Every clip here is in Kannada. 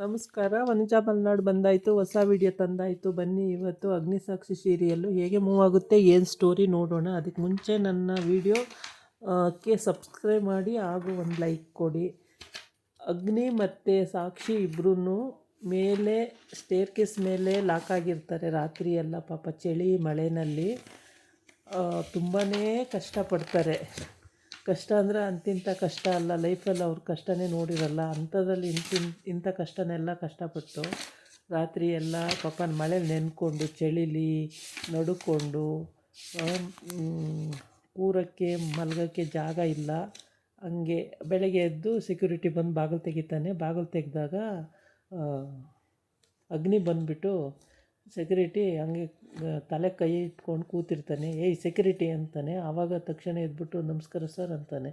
ನಮಸ್ಕಾರ. ವನಿಜಾ ಮಲ್ನಾಡು ಬಂದಾಯಿತು, ಹೊಸ ವಿಡಿಯೋ ತಂದಾಯಿತು. ಬನ್ನಿ ಇವತ್ತು ಅಗ್ನಿಸಾಕ್ಷಿ ಸೀರಿಯಲ್ಲು ಹೇಗೆ ಮೂವ್ ಆಗುತ್ತೆ, ಏನು ಸ್ಟೋರಿ ನೋಡೋಣ. ಅದಕ್ಕೆ ಮುಂಚೆ ನನ್ನ ವಿಡಿಯೋಕ್ಕೆ ಸಬ್ಸ್ಕ್ರೈಬ್ ಮಾಡಿ ಹಾಗೂ ಒಂದು ಲೈಕ್ ಕೊಡಿ. ಅಗ್ನಿ ಮತ್ತು ಸಾಕ್ಷಿ ಇಬ್ಬರೂ ಮೇಲೆ ಸ್ಟೇರ್ಕೇಸ್ ಮೇಲೆ ಲಾಕ್ ಆಗಿರ್ತಾರೆ ರಾತ್ರಿ ಎಲ್ಲ. ಪಾಪ ಚಳಿ ಮಳೆಯಲ್ಲಿ ತುಂಬಾ ಕಷ್ಟಪಡ್ತಾರೆ. ಕಷ್ಟ ಅಂದರೆ ಅಂತಿಂಥ ಕಷ್ಟ ಅಲ್ಲ, ಲೈಫಲ್ಲಿ ಅವ್ರ ಕಷ್ಟನೇ ನೋಡಿರಲ್ಲ. ಅಂಥದ್ರಲ್ಲಿ ಇಂಥ ಕಷ್ಟನೆಲ್ಲ ಕಷ್ಟಪಟ್ಟು ರಾತ್ರಿ ಎಲ್ಲ ಪಾಪ ಮಳೇಲಿ ನೆನ್ಕೊಂಡು ಚಳಿಲಿ ನಡುಕೊಂಡು ಕೂರಕ್ಕೆ ಮಲಗೋಕ್ಕೆ ಜಾಗ ಇಲ್ಲ. ಹಂಗೆ ಬೆಳಗ್ಗೆ ಎದ್ದು ಸೆಕ್ಯೂರಿಟಿ ಬಂದು ಬಾಗಿಲು ತೆಗಿತಾನೆ. ಬಾಗಿಲು ತೆಗೆದಾಗ ಅಗ್ನಿ ಬಂದುಬಿಟ್ಟು ಸೆಕ್ಯೂರಿಟಿ ಹಂಗೆ ತಲೆ ಕೈ ಇಟ್ಕೊಂಡು ಕೂತಿರ್ತಾನೆ. ಏಯ್ ಸೆಕ್ಯೂರಿಟಿ ಅಂತಾನೆ. ಆವಾಗ ತಕ್ಷಣ ಎದ್ಬಿಟ್ಟು ನಮಸ್ಕಾರ ಸರ್ ಅಂತಾನೆ.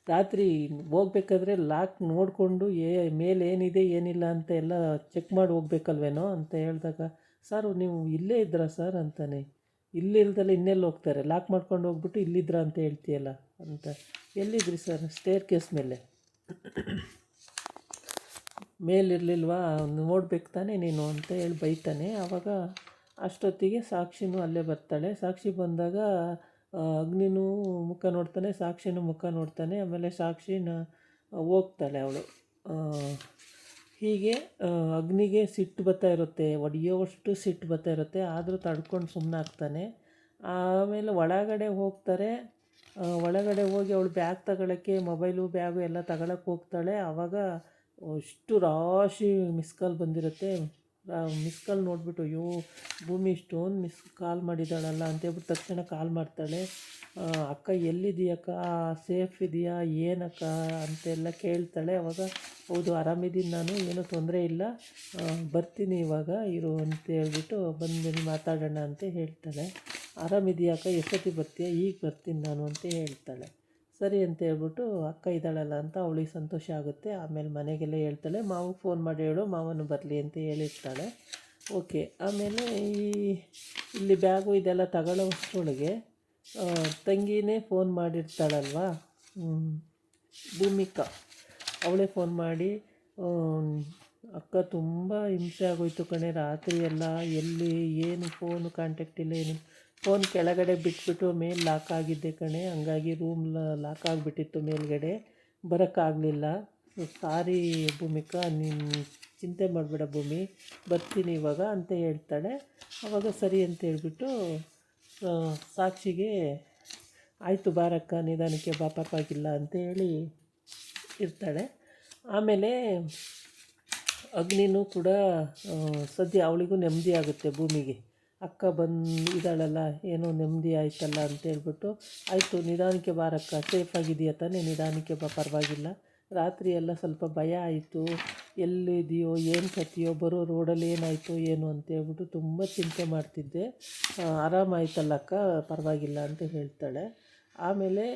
ರಾತ್ರಿ ಹೋಗ್ಬೇಕಾದ್ರೆ ಲಾಕ್ ನೋಡಿಕೊಂಡು ಮೇಲೆ ಏನಿದೆ ಏನಿಲ್ಲ ಅಂತ ಎಲ್ಲ ಚೆಕ್ ಮಾಡಿ ಹೋಗ್ಬೇಕಲ್ವೇನೋ ಅಂತ ಹೇಳಿದಾಗ, ಸರ್ ನೀವು ಇಲ್ಲೇ ಇದ್ರಾ ಸರ್ ಅಂತಾನೆ. ಇಲ್ಲಿಲ್ದಲ್ಲ ಇನ್ನೆಲ್ಲಿ ಹೋಗ್ತಾರೆ, ಲಾಕ್ ಮಾಡ್ಕೊಂಡು ಹೋಗ್ಬಿಟ್ಟು ಇಲ್ಲಿದ್ರಾ ಅಂತ ಹೇಳ್ತೀಯಲ್ಲ ಅಂತ. ಎಲ್ಲಿದ್ರಿ ಸರ್? ಸ್ಟೇರ್ ಕೇಸ್ ಮೇಲಿರಲಿಲ್ವಾ, ನೋಡ್ಬೇಕು ತಾನೇ ನೀನು ಅಂತ ಹೇಳಿ ಬೈತಾನೆ. ಆವಾಗ ಅಷ್ಟೊತ್ತಿಗೆ ಸಾಕ್ಷಿನೂ ಅಲ್ಲೇ ಬರ್ತಾಳೆ. ಸಾಕ್ಷಿ ಬಂದಾಗ ಅಗ್ನಿನೂ ಮುಖ ನೋಡ್ತಾನೆ, ಸಾಕ್ಷಿನೂ ಮುಖ ನೋಡ್ತಾನೆ. ಆಮೇಲೆ ಸಾಕ್ಷಿನ ಹೋಗ್ತಾಳೆ ಅವಳು. ಹೀಗೆ ಅಗ್ನಿಗೆ ಸಿಟ್ಟು ಬರ್ತಾ ಇರುತ್ತೆ, ಹೊಡೆಯೋವಷ್ಟು ಸಿಟ್ಟು ಬರ್ತಾ ಇರುತ್ತೆ. ಆದರೂ ತಡ್ಕೊಂಡು ಸುಮ್ಮನಾಗ್ತಾನೆ. ಆಮೇಲೆ ಒಳಗಡೆ ಹೋಗ್ತಾರೆ. ಒಳಗಡೆ ಹೋಗಿ ಅವಳು ಬ್ಯಾಗ್ ತಗೊಳ್ಳೋಕ್ಕೆ, ಮೊಬೈಲು ಬ್ಯಾಗು ಎಲ್ಲ ತಗೊಳ್ಳೋಕೆ ಹೋಗ್ತಾಳೆ. ಆವಾಗ ಇಷ್ಟು ರಾಶಿ ಮಿಸ್ ಕಾಲ್ ಬಂದಿರುತ್ತೆ. ಮಿಸ್ ಕಾಲ್ ನೋಡಿಬಿಟ್ಟು ಅಯ್ಯೋ ಭೂಮಿ ಇಷ್ಟೊಂದು ಮಿಸ್ ಕಾಲ್ ಮಾಡಿದ್ದಾಳಲ್ಲ ಅಂತೇಳ್ಬಿಟ್ಟು ತಕ್ಷಣ ಕಾಲ್ ಮಾಡ್ತಾಳೆ. ಅಕ್ಕ ಎಲ್ಲಿದೆಯಕ್ಕ, ಸೇಫ್ ಇದೆಯಾ ಏನಕ್ಕ ಅಂತೆಲ್ಲ ಕೇಳ್ತಾಳೆ. ಅವಾಗ ಹೌದು ಆರಾಮಿದ್ದೀನಿ ನಾನು, ಏನೂ ತೊಂದರೆ ಇಲ್ಲ, ಬರ್ತೀನಿ ಇವಾಗ ಇರು ಅಂತ ಹೇಳ್ಬಿಟ್ಟು ಬಂದು ಮಾತಾಡೋಣ ಅಂತ ಹೇಳ್ತಾಳೆ. ಆರಾಮಿದೆಯಾ ಅಕ್ಕ, ಎಷ್ಟೊತ್ತಿಗೆ ಬರ್ತೀಯ? ಈಗ ಬರ್ತೀನಿ ನಾನು ಅಂತ ಹೇಳ್ತಾಳೆ. ಸರಿ ಅಂತ ಹೇಳ್ಬಿಟ್ಟು ಅಕ್ಕ ಇದ್ದಾಳಲ್ಲ ಅಂತ ಅವಳಿಗೆ ಸಂತೋಷ ಆಗುತ್ತೆ. ಆಮೇಲೆ ಮನೆಗೆಲ್ಲ ಹೇಳ್ತಾಳೆ, ಮಾವು ಫೋನ್ ಮಾಡಿ ಹೇಳು ಮಾವನು ಬರಲಿ ಅಂತ ಹೇಳಿರ್ತಾಳೆ. ಓಕೆ. ಆಮೇಲೆ ಇಲ್ಲಿ ಬ್ಯಾಗು ಇದೆಲ್ಲ ತಗೊಳ್ಳೋಷ್ಟರೊಳಗೆ ತಂಗಿನೇ ಫೋನ್ ಮಾಡಿರ್ತಾಳಲ್ವ, ಭೂಮಿಕಾ. ಅವಳೇ ಫೋನ್ ಮಾಡಿ, ಅಕ್ಕ ತುಂಬ ಹಿಂಸೆ ಆಗೋಯ್ತು ಕಣೆ ರಾತ್ರಿ ಎಲ್ಲ, ಎಲ್ಲಿ ಏನು ಫೋನು ಕಾಂಟ್ಯಾಕ್ಟ್ ಇಲ್ಲ, ಏನು ಫೋನ್ ಕೆಳಗಡೆ ಬಿಟ್ಬಿಟ್ಟು ಮೇಲೆ ಲಾಕ್ ಆಗಿದ್ದೆ ಕಣೆ, ಹಂಗಾಗಿ ರೂಮ್ ಲಾಕ್ ಆಗಿಬಿಟ್ಟಿತ್ತು ಮೇಲ್ಗಡೆ, ಬರೋಕ್ಕಾಗಲಿಲ್ಲ. ಸಾರಿ ಭೂಮಿಕಾ, ನೀನು ಚಿಂತೆ ಮಾಡಬೇಡ ಭೂಮಿ, ಬರ್ತೀನಿ ಇವಾಗ ಅಂತ ಹೇಳ್ತಾಳೆ. ಆವಾಗ ಸರಿ ಅಂತ ಹೇಳ್ಬಿಟ್ಟು ಸಾಕ್ಷಿಗೆ ಆಯಿತು ಬಾರಕ್ಕ ನಿಧಾನಕ್ಕೆ ಬಾ ಪರವಾಗಿಲ್ಲ ಅಂತ ಹೇಳಿ ಇರ್ತಾಳೆ. ಆಮೇಲೆ ಅಗ್ನಿನೂ ಕೂಡ ಸದ್ಯ ಅವಳಿಗೂ ನೆಮ್ಮದಿ ಆಗುತ್ತೆ ಭೂಮಿಗೆ. ಅಕ್ಕ ಇದ್ದಾಳಲ್ಲ, ಏನೋ ನೆಮ್ಮದಿ ಆಯ್ತಲ್ಲ ಅಂತೇಳ್ಬಿಟ್ಟು, ಆಯಿತು ನಿಧಾನಕ್ಕೆ ಬಾರಕ್ಕ, ಸೇಫಾಗಿದೆಯಾ ತಾನೇ, ನಿಧಾನಕ್ಕೆ ಬಾ ಪರವಾಗಿಲ್ಲ. ರಾತ್ರಿ ಎಲ್ಲ ಸ್ವಲ್ಪ ಭಯ ಆಯಿತು, ಎಲ್ಲಿದೆಯೋ ಏನು ಕಥೆಯೋ, ಬರೋ ರೋಡಲ್ಲಿ ಏನಾಯಿತು ಏನು ಅಂತೇಳ್ಬಿಟ್ಟು ತುಂಬ ಚಿಂತೆ ಮಾಡ್ತಿದ್ದೆ, ಆರಾಮಾಯ್ತಲ್ಲ ಅಕ್ಕ ಪರವಾಗಿಲ್ಲ ಅಂತ ಹೇಳ್ತಾಳೆ. ಆಮೇಲೆ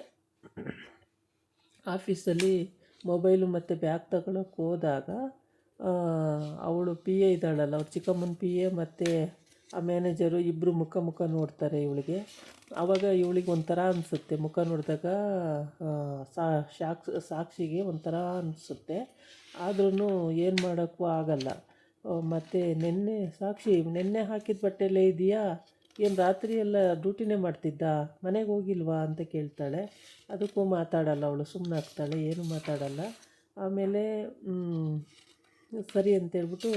ಆಫೀಸಲ್ಲಿ ಮೊಬೈಲು ಮತ್ತು ಬ್ಯಾಗ್ ತಗೊಳ್ಳೋಕೆ ಹೋದಾಗ ಅವಳು ಪಿ ಎ ಇದ್ದಾಳಲ್ಲ, ಅವ್ರ ಚಿಕ್ಕಮ್ಮನ ಪಿ ಎ ಮತ್ತು ಆ ಮ್ಯಾನೇಜರು ಇಬ್ಬರು ಮುಖ ನೋಡ್ತಾರೆ ಇವಳಿಗೆ. ಆವಾಗ ಇವಳಿಗೆ ಒಂಥರ ಅನಿಸುತ್ತೆ, ಮುಖ ನೋಡಿದಾಗ ಸಾಕ್ಷಿಗೆ ಒಂಥರ ಅನಿಸುತ್ತೆ. ಆದ್ರೂ ಏನು ಮಾಡೋಕ್ಕೂ ಆಗಲ್ಲ. ಮತ್ತು ಸಾಕ್ಷಿ ನೆನ್ನೆ ಹಾಕಿದ ಬಟ್ಟೆಯಲ್ಲೇ ಇದೆಯಾ, ಏನು ರಾತ್ರಿ ಎಲ್ಲ ಡ್ಯೂಟಿನೇ ಮಾಡ್ತಿದ್ದ, ಮನೆಗೆ ಹೋಗಿಲ್ವಾ ಅಂತ ಕೇಳ್ತಾಳೆ. ಅದಕ್ಕೂ ಮಾತಾಡಲ್ಲ ಅವಳು, ಸುಮ್ಮನಾಗ್ತಾಳೆ, ಏನೂ ಮಾತಾಡಲ್ಲ. ಆಮೇಲೆ ಸರಿ ಅಂತೇಳ್ಬಿಟ್ಟು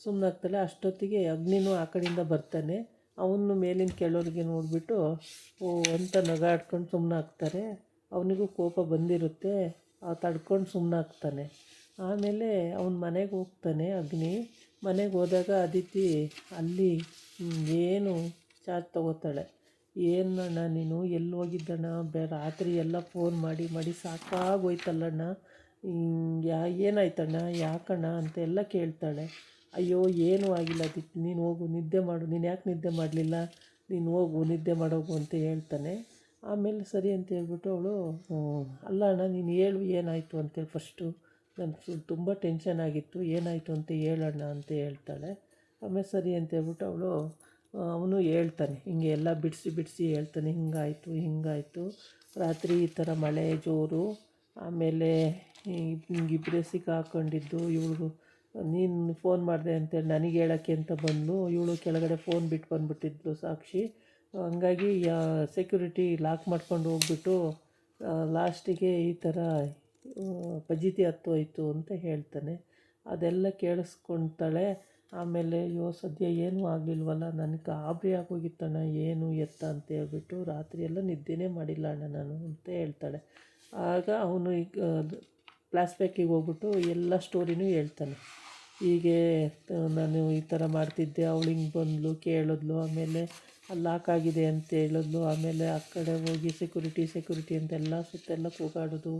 ಸುಮ್ಮನಾಗ್ತಾಳೆ. ಅಷ್ಟೊತ್ತಿಗೆ ಅಗ್ನಿನೂ ಆ ಕಡೆಯಿಂದ ಬರ್ತಾನೆ. ಅವನು ಮೇಲಿನ ಕೆಳೋರಿಗೆ ನೋಡಿಬಿಟ್ಟು ಓ ಅಂತ ನಗಾಡ್ಕೊಂಡು ಸುಮ್ಮನಾಗ್ತಾರೆ. ಅವನಿಗೂ ಕೋಪ ಬಂದಿರುತ್ತೆ, ತಡ್ಕೊಂಡು ಸುಮ್ಮನಾಗ್ತಾನೆ. ಆಮೇಲೆ ಅವನ ಮನೆಗೆ ಹೋಗ್ತಾನೆ ಅಗ್ನಿ. ಮನೆಗೆ ಹೋದಾಗ ಅದಿತಿ ಅಲ್ಲಿ ಏನು ಚಾರ್ಜ್ ತೊಗೋತಾಳೆ. ಏನಣ್ಣ ನೀನು ಎಲ್ಲಿ ಹೋಗಿದ್ದಣ್ಣ, ರಾತ್ರಿ ಎಲ್ಲ ಫೋನ್ ಮಾಡಿ ಸಾಕಾಗೋಯ್ತಲ್ಲಣ್ಣ, ಏನಾಯ್ತಣ್ಣ ಯಾಕಣ್ಣ ಅಂತೆಲ್ಲ ಕೇಳ್ತಾಳೆ. ಅಯ್ಯೋ ಏನೂ ಆಗಿಲ್ಲ ಅದಿತಿ, ನೀನು ಹೋಗು ನಿದ್ದೆ ಮಾಡು, ನೀನು ಯಾಕೆ ನಿದ್ದೆ ಮಾಡಲಿಲ್ಲ, ನೀನು ಹೋಗು ನಿದ್ದೆ ಮಾಡೋಗು ಅಂತ ಹೇಳ್ತಾನೆ. ಆಮೇಲೆ ಸರಿ ಅಂತ ಹೇಳ್ಬಿಟ್ಟು ಅವಳು, ಅಲ್ಲ ಅಣ್ಣ ನೀನು ಹೇಳು ಏನಾಯಿತು ಅಂತೇಳಿ ಫಸ್ಟು, ನನಗೆ ತುಂಬ ಟೆನ್ಷನ್ ಆಗಿತ್ತು, ಏನಾಯಿತು ಅಂತ ಹೇಳಣ್ಣ ಅಂತ ಹೇಳ್ತಾಳೆ. ಆಮೇಲೆ ಸರಿ ಅಂತ ಹೇಳ್ಬಿಟ್ಟು ಅವನು ಹೇಳ್ತಾನೆ, ಹಿಂಗೆ ಎಲ್ಲ ಬಿಡಿಸಿ ಹೇಳ್ತಾನೆ, ಹಿಂಗಾಯಿತು ರಾತ್ರಿ ಈ ಥರ ಮಳೆ ಜೋರು, ಆಮೇಲೆ ಹಿಂಗಿಬ್ಬರೇ ಸಿಕ್ಕಾಕೊಂಡಿದ್ದು. ಇವಳಿಗೂ ನೀನು ಫೋನ್ ಮಾಡಿದೆ ಅಂತೇಳಿ ನನಗೆ ಹೇಳೋಕ್ಕೆ ಅಂತ ಬಂದು ಇವಳು ಕೆಳಗಡೆ ಫೋನ್ ಬಿಟ್ಟು ಬಂದುಬಿಟ್ಟಿದ್ಲು ಸಾಕ್ಷಿ. ಹಂಗಾಗಿ ಸೆಕ್ಯೂರಿಟಿ ಲಾಕ್ ಮಾಡ್ಕೊಂಡು ಹೋಗ್ಬಿಟ್ಟು ಲಾಸ್ಟಿಗೆ ಈ ಥರ ಫಜೀತಿ ಹತ್ತೋಯ್ತು ಅಂತ ಹೇಳ್ತಾನೆ. ಅದೆಲ್ಲ ಕೇಳಿಸ್ಕೊಳ್ತಾಳೆ. ಆಮೇಲೆ ಅಯ್ಯೋ ಸದ್ಯ ಏನೂ ಆಗಲಿಲ್ವಲ್ಲ, ನನಗೆ ಗಾಬರಿ ಆಗೋಗಿತ್ತಣ್ಣ ಏನು ಎತ್ತ ಅಂತ ಹೇಳ್ಬಿಟ್ಟು ರಾತ್ರಿಯೆಲ್ಲ ನಿದ್ದೆನೇ ಮಾಡಿಲ್ಲ ಅಣ್ಣ ನಾನು ಅಂತ ಹೇಳ್ತಾಳೆ. ಆಗ ಅವನು ಈಗ ಫ್ಲ್ಯಾಶ್ಬ್ಯಾಕಿಗೆ ಹೋಗ್ಬಿಟ್ಟು ಎಲ್ಲ ಸ್ಟೋರಿನೂ ಹೇಳ್ತಾನೆ. ಹೀಗೆ ನಾನು ಈ ಥರ ಮಾಡ್ತಿದ್ದೆ, ಅವಳು ಹಿಂಗೆ ಬಂದಳು ಕೇಳಿದ್ಲು, ಆಮೇಲೆ ಅಲ್ಲಿ ಲಾಕ್ ಆಗಿದೆ ಅಂತ ಹೇಳಿದ್ಲು. ಆಮೇಲೆ ಆ ಕಡೆ ಹೋಗಿ ಸೆಕ್ಯೂರಿಟಿ ಅಂತೆಲ್ಲ ಸುತ್ತೆಲ್ಲ ಕೂಗಾಡೋದು,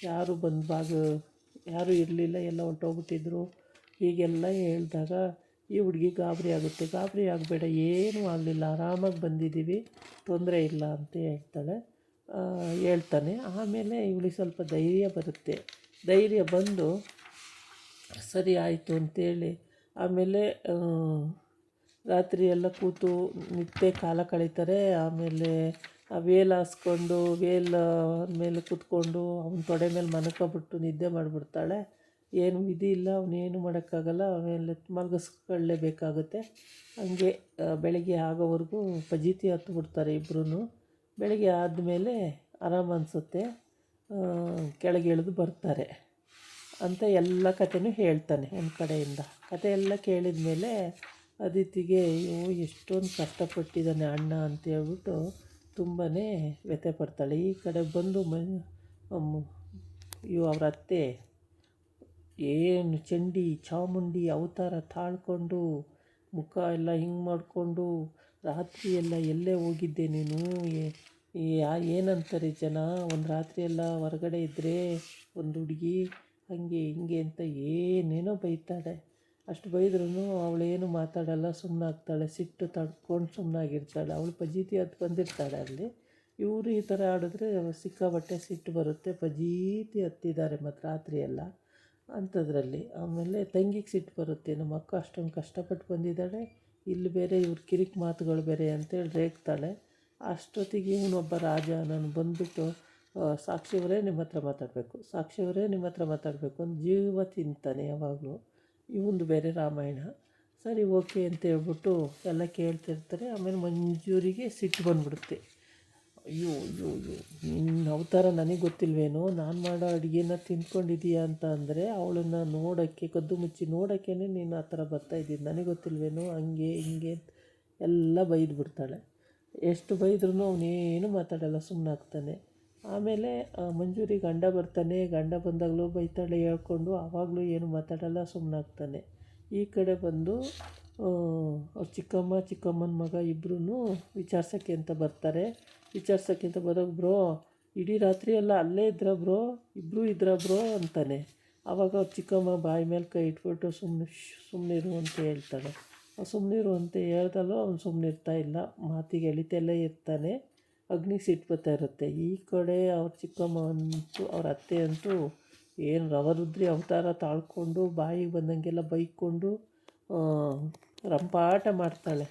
ಯಾರು ಯಾರೂ ಇರಲಿಲ್ಲ, ಎಲ್ಲ ಹೊರ್ಟೋಗ್ಬಿಟ್ಟಿದ್ರು. ಹೀಗೆಲ್ಲ ಹೇಳಿದಾಗ ಈ ಹುಡುಗಿ ಗಾಬರಿ ಆಗುತ್ತೆ. ಗಾಬರಿ ಆಗಬೇಡ, ಏನೂ ಆಗಲಿಲ್ಲ, ಆರಾಮಾಗಿ ಬಂದಿದ್ದೀವಿ, ತೊಂದರೆ ಇಲ್ಲ ಅಂತ ಹೇಳ್ತಾನೆ. ಆಮೇಲೆ ಇವಳಿಗೆ ಸ್ವಲ್ಪ ಧೈರ್ಯ ಬರುತ್ತೆ. ಧೈರ್ಯ ಬಂದು ಸರಿ ಆಯಿತು ಅಂತೇಳಿ ಆಮೇಲೆ ರಾತ್ರಿ ಎಲ್ಲ ಕೂತು ನಿದ್ದೆ ಕಾಲ ಕಳೀತಾರೆ. ಆಮೇಲೆ ಆ ವೇಲ್ ಹಾಸ್ಕೊಂಡು ಮೇಲೆ ಕೂತ್ಕೊಂಡು ಅವನ ತೊಡೆ ಮೇಲೆ ಮಲ್ಕೊಬಿಟ್ಟು ನಿದ್ದೆ ಮಾಡಿಬಿಡ್ತಾಳೆ. ಏನು ವಿಧಿ ಇಲ್ಲ, ಅವನೇನು ಮಾಡೋಕ್ಕಾಗಲ್ಲ. ಆಮೇಲೆ ಮಲಗಿಸ್ಕೊಳ್ಳೇಬೇಕಾಗುತ್ತೆ. ಹಂಗೆ ಬೆಳಗ್ಗೆ ಆಗೋವರೆಗೂ ಫಜೀತಿ ಹತ್ಬಿಡ್ತಾರೆ ಇಬ್ಬರೂ. ಬೆಳಗ್ಗೆ ಆದಮೇಲೆ ಆರಾಮ ಅನಿಸುತ್ತೆ, ಕೆಳಗೆ ಇಳಿದು ಬರ್ತಾರೆ ಅಂತ ಎಲ್ಲ ಕಥೆನೂ ಹೇಳ್ತಾನೆ ಒಂದು ಕಡೆಯಿಂದ. ಕತೆ ಎಲ್ಲ ಕೇಳಿದ ಮೇಲೆ ಅದಿತಿಗೆ ಅಯ್ಯೋ ಎಷ್ಟೊಂದು ಕಷ್ಟಪಟ್ಟಿದ್ದಾನೆ ಅಣ್ಣ ಅಂತ ಹೇಳ್ಬಿಟ್ಟು ತುಂಬಾ ವ್ಯಥೆ ಪಡ್ತಾಳೆ. ಈ ಕಡೆ ಬಂದು ಅವ್ರ ಅತ್ತೆ ಏನು ಚಂಡಿ ಚಾಮುಂಡಿ ಅವತಾರ ತಾಳ್ಕೊಂಡು ಮುಖ ಎಲ್ಲ ಹಿಂಗೆ ಮಾಡಿಕೊಂಡು ರಾತ್ರಿ ಎಲ್ಲ ಎಲ್ಲೇ ಹೋಗಿದ್ದೆ ನೀನು, ಏನಂತಾರೆ ಜನ, ಒಂದು ರಾತ್ರಿ ಎಲ್ಲ ಹೊರಗಡೆ ಇದ್ದರೆ ಒಂದು ಹುಡುಗಿ ಹಂಗೆ ಹಿಂಗೆ ಅಂತ ಏನೇನೋ ಬೈತಾಳೆ. ಅಷ್ಟು ಬೈದ್ರೂ ಅವಳೇನು ಮಾತಾಡಲ್ಲ, ಸುಮ್ಮನಾಗ್ತಾಳೆ. ಸಿಟ್ಟು ತಡ್ಕೊಂಡು ಸುಮ್ಮನಾಗಿರ್ತಾಳೆ. ಅವಳು ಫಜೀತಿ ಹತ್ತು ಬಂದಿರ್ತಾಳೆ ಅಲ್ಲಿ. ಇವರು ಈ ಥರ ಆಡಿದ್ರೆ ಸಿಕ್ಕಾಬಟ್ಟೆ ಸಿಟ್ಟು ಬರುತ್ತೆ. ಫಜೀತಿ ಹತ್ತಿದ್ದಾರೆ ಮತ್ತು ರಾತ್ರಿ ಎಲ್ಲ ಅಂಥದ್ರಲ್ಲಿ. ಆಮೇಲೆ ತಂಗಿಗೆ ಸಿಟ್ಟು ಬರುತ್ತೆ, ನಮ್ಮ ಅಕ್ಕ ಅಷ್ಟೊಂದು ಕಷ್ಟಪಟ್ಟು ಬಂದಿದ್ದಾಳೆ, ಇಲ್ಲಿ ಬೇರೆ ಇವ್ರ ಕಿರಿಕ್ ಮಾತುಗಳು ಬೇರೆ ಅಂತೇಳಿ ರೇಗ್ತಾಳೆ. ಅಷ್ಟೊತ್ತಿಗೆ ಇವನೊಬ್ಬ ರಾಜ ನಾನು ಬಂದುಬಿಟ್ಟು ಸಾಕ್ಷಿಯವರೇ ನಿಮ್ಮ ಹತ್ರ ಮಾತಾಡಬೇಕು, ಸಾಕ್ಷಿಯವರೇ ನಿಮ್ಮ ಹತ್ರ ಮಾತಾಡಬೇಕು ಅಂತ ಜೀವ ತಿಂತಾನೆ ಯಾವಾಗಲೂ. ಇವಂದು ಬೇರೆ ರಾಮಾಯಣ. ಸರಿ ಓಕೆ ಅಂತ ಹೇಳ್ಬಿಟ್ಟು ಎಲ್ಲ ಕೇಳ್ತಿರ್ತಾರೆ. ಆಮೇಲೆ ಮಂಜೂರಿಗೆ ಸಿಟ್ಟು ಬಂದುಬಿಡುತ್ತೆ. ಅಯ್ಯೋ ಅಯ್ಯೋ ಅಯ್ಯೋ ನಿನ್ನ ಅವತಾರ ನನಗೆ ಗೊತ್ತಿಲ್ವೇನೋ, ನಾನು ಮಾಡೋ ಅಡುಗೆನ ತಿಂದ್ಕೊಂಡಿದ್ದೀಯಾ ಅಂತ ಅಂದರೆ ಅವಳನ್ನು ನೋಡೋಕ್ಕೆ ಕದ್ದು ಮುಚ್ಚಿ ನೋಡೋಕ್ಕೇ ನೀನು ಆ ಥರ ಬರ್ತಾಯಿದ್ದೀನಿ, ನನಗೆ ಗೊತ್ತಿಲ್ವೇನೋ, ಹಂಗೆ ಹಿಂಗೆ ಎಲ್ಲ ಬೈದ್ಬಿಡ್ತಾಳೆ. ಎಷ್ಟು ಬೈದ್ರೂ ಅವನೇನು ಮಾತಾಡಲ್ಲ, ಸುಮ್ಮನಾಗ್ತಾನೆ. ಆಮೇಲೆ ಮಂಜೂರಿ ಗಂಡ ಬರ್ತಾನೆ. ಗಂಡ ಬಂದಾಗಲೂ ಬೈತಾಳೆ ಹೇಳ್ಕೊಂಡು, ಆವಾಗಲೂ ಏನು ಮಾತಾಡಲ್ಲ, ಸುಮ್ಮನಾಗ್ತಾನೆ. ಈ ಕಡೆ ಬಂದು ಅವ್ರ ಚಿಕ್ಕಮ್ಮನ ಮಗ ಇಬ್ಬರೂ ವಿಚಾರ್ಸೋಕ್ಕೆ ಅಂತ ಬರ್ತಾರೆ. ವಿಚಾರ್ಸೋಕ್ಕೆ ಅಂತ ಬರೋದು, ಬ್ರೋ ಇಡೀ ರಾತ್ರಿ ಎಲ್ಲ ಅಲ್ಲೇ ಇದ್ರಾ ಬ್ರೋ, ಇಬ್ಬರೂ ಇದ್ರಾ ಬ್ರೋ ಅಂತಾನೆ. ಆವಾಗ ಅವ್ರ ಚಿಕ್ಕಮ್ಮ ಬಾಯಿ ಮೇಲೆ ಕೈ ಇಟ್ಬಿಟ್ಟು ಸುಮ್ಮನಿರು ಅಂತ ಹೇಳ್ತಾಳೆ. ಸುಮ್ಮನಿರು ಅಂತ ಹೇಳ್ದಲ್ಲೂ ಅವ್ನು ಸುಮ್ಮನಿರ್ತಾ ಇಲ್ಲ, ಮಾತಿಗೆ ಎಳಿತಲ್ಲೇ ಇರ್ತಾನೆ. ಅಗ್ನಿಗೆ ಸಿಟ್ಟು ಬರ್ತಾ ಇರುತ್ತೆ. ಈ ಕಡೆ ಅವ್ರ ಚಿಕ್ಕಮ್ಮ ಅಂತೂ ಅವ್ರ ಅತ್ತೆ ಅಂತೂ ಏನು ರವರುದ್ರಿ ಅವತಾರ ತಾಳ್ಕೊಂಡು ಬಾಯಿಗೆ ಬಂದಂಗೆಲ್ಲ ಬೈಕೊಂಡು ರಂಪಾಟ ಮಾಡ್ತಾಳೆ.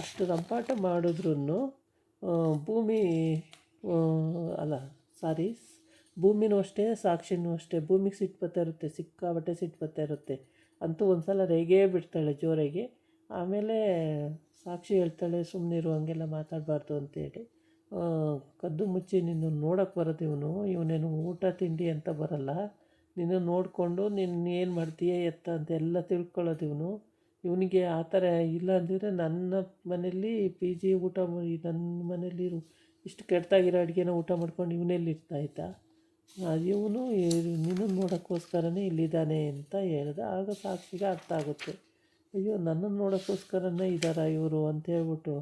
ಅಷ್ಟು ರಂಪಾಟ ಮಾಡಿದ್ರೂ ಭೂಮಿ ಅಲ್ಲ ಸಾರಿ ಭೂಮಿನೂ ಅಷ್ಟೇ, ಸಾಕ್ಷಿನೂ ಅಷ್ಟೇ. ಭೂಮಿಗೆ ಸಿಟ್ಟು ಬರ್ತಾ ಇರುತ್ತೆ, ಸಿಕ್ಕಾಬಟ್ಟೆ ಸಿಟ್ಟು ಬರ್ತಾ ಇರುತ್ತೆ. ಅಂತೂ ಒಂದು ಸಲ ರೇಗೇ ಬಿಡ್ತಾಳೆ ಜೋರಾಗಿ. ಆಮೇಲೆ ಸಾಕ್ಷಿ ಹೇಳ್ತಾಳೆ ಸುಮ್ಮನಿರು, ಹಂಗೆಲ್ಲ ಮಾತಾಡಬಾರ್ದು ಅಂತೇಳಿ. ಕದ್ದು ಮುಚ್ಚಿ ನಿನ್ನ ನೋಡೋಕ್ಕೆ ಬರೋದು ಇವನೇನು ಊಟ ತಿಂಡಿ ಅಂತ ಬರಲ್ಲ, ನಿನ್ನ ನೋಡಿಕೊಂಡು ನಿನ್ನ ಏನು ಮಾಡ್ತೀಯ ಎತ್ತ ಅಂತೆಲ್ಲ ತಿಳ್ಕೊಳ್ಳೋದು ಇವನಿಗೆ ಆ ಥರ. ಇಲ್ಲ ಅಂದಿದ್ರೆ ನನ್ನ ಮನೇಲಿ PG ಊಟ ಮಾಡಿ ನನ್ನ ಮನೇಲಿ ಇಷ್ಟು ಕೆಟ್ಟದಾಗಿರೋ ಅಡುಗೆನ ಊಟ ಮಾಡ್ಕೊಂಡು ಇವನೆಲ್ಲಿರ್ತಾಯಿದ್ದ, ಇವನು ನಿನ್ನನ್ನು ನೋಡೋಕ್ಕೋಸ್ಕರನೇ ಇಲ್ಲಿದ್ದಾನೆ ಅಂತ ಹೇಳ್ದೆ. ಆಗ ಸಾಕ್ಷಿಗೆ ಅರ್ಥ ಆಗುತ್ತೆ, ಅಯ್ಯೋ ನನ್ನನ್ನು ನೋಡೋಕ್ಕೋಸ್ಕರನೇ ಇದ್ದಾರಾ ಇವರು ಅಂತ ಹೇಳ್ಬಿಟ್ಟು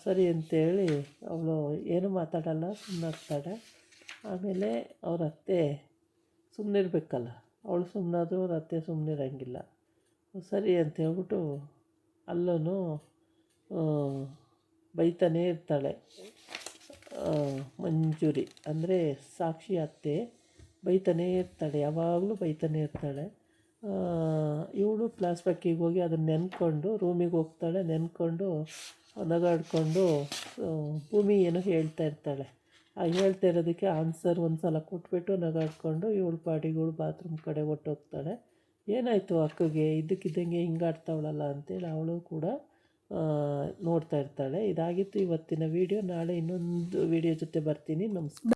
ಸರಿ ಅಂತೇಳಿ ಅವಳು ಏನೂ ಮಾತಾಡಲ್ಲ, ಸುಮ್ಮನಾಗ್ತಾಳೆ. ಆಮೇಲೆ ಅವ್ರ ಅತ್ತೆ ಸುಮ್ಮನಿರ್ಬೇಕಲ್ಲ, ಅವಳು ಸುಮ್ಮನಾದರೂ ಅವ್ರ ಅತ್ತೆ ಸುಮ್ಮನಿರಂಗಿಲ್ಲ. ಸರಿ ಅಂತ ಹೇಳ್ಬಿಟ್ಟು ಅಲ್ಲೂ ಬೈತಾನೇ ಇರ್ತಾಳೆ. ಮಂಜೂರಿ ಅಂದರೆ ಸಾಕ್ಷಿ ಅತ್ತೆ ಬೈತಾನೇ ಇರ್ತಾಳೆ, ಯಾವಾಗಲೂ ಬೈತಾನೇ ಇರ್ತಾಳೆ. ಇವಳು ಫ್ಲ್ಯಾಶ್ಬ್ಯಾಕಿಗೆ ಹೋಗಿ ಅದನ್ನು ನೆನ್ಕೊಂಡು ರೂಮಿಗೆ ಹೋಗ್ತಾಳೆ. ನೆನ್ಕೊಂಡು ನಗಾಡ್ಕೊಂಡು ಭೂಮಿ ಏನೋ ಹೇಳ್ತಾ ಇರ್ತಾಳೆ. ಹೇಳ್ತಾ ಇರೋದಕ್ಕೆ ಆನ್ಸರ್ ಒಂದು ಸಲ ಕೊಟ್ಬಿಟ್ಟು ನಗಾಡ್ಕೊಂಡು ಇವಳು ಪಾಡಿಗೆ ಇವಳು ಬಾತ್ರೂಮ್ ಕಡೆ ಹೊಟ್ಟೋಗ್ತಾಳೆ. ಏನಾಯಿತು ಅಕ್ಕಗೆ ಇದ್ದಕ್ಕಿದ್ದಂಗೆ ಹಿಂಗಾಡ್ತಾವಳಲ್ಲ ಅಂತೇಳಿ ಅವಳು ಕೂಡ ನೋಡ್ತಾ ಇರ್ತಾಳೆ. ಇದಾಗಿತ್ತು ಇವತ್ತಿನ ವೀಡಿಯೋ. ನಾಳೆ ಇನ್ನೊಂದು ವೀಡಿಯೋ ಜೊತೆ ಬರ್ತೀನಿ. ನಮಸ್ಕಾರ.